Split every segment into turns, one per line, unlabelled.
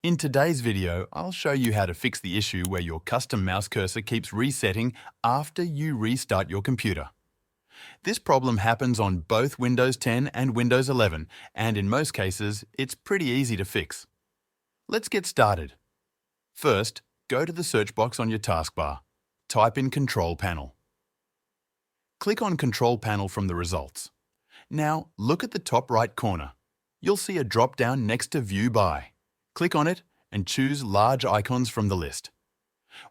In today's video, I'll show you how to fix the issue where your custom mouse cursor keeps resetting after you restart your computer. This problem happens on both Windows 10 and Windows 11, and in most cases, it's pretty easy to fix. Let's get started. First, go to the search box on your taskbar. Type in Control Panel. Click on Control Panel from the results. Now, look at the top right corner. You'll see a drop-down next to View By. Click on it and choose Large Icons from the list.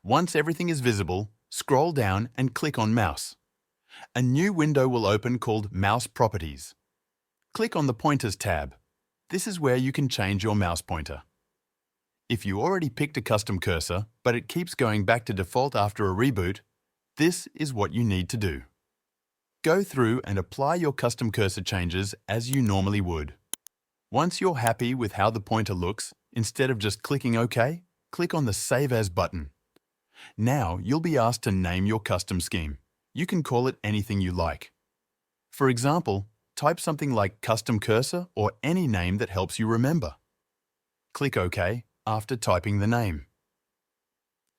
Once everything is visible, scroll down and click on Mouse. A new window will open called Mouse Properties. Click on the Pointers tab. This is where you can change your mouse pointer. If you already picked a custom cursor, but it keeps going back to default after a reboot, this is what you need to do. Go through and apply your custom cursor changes as you normally would. Once you're happy with how the pointer looks, instead of just clicking OK, click on the Save As button. Now you'll be asked to name your custom scheme. You can call it anything you like. For example, type something like Custom Cursor or any name that helps you remember. Click OK after typing the name.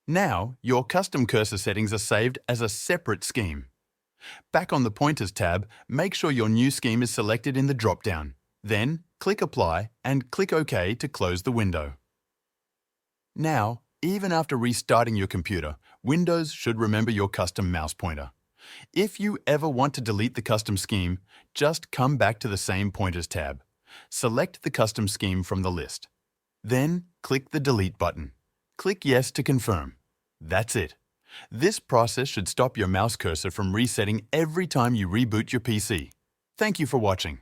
Now your custom cursor settings are saved as a separate scheme. Back on the Pointers tab, make sure your new scheme is selected in the drop-down. Then, click Apply and click OK to close the window. Now, even after restarting your computer, Windows should remember your custom mouse pointer. If you ever want to delete the custom scheme, just come back to the same Pointers tab. Select the custom scheme from the list. Then, click the Delete button. Click Yes to confirm. That's it. This process should stop your mouse cursor from resetting every time you reboot your PC. Thank you for watching.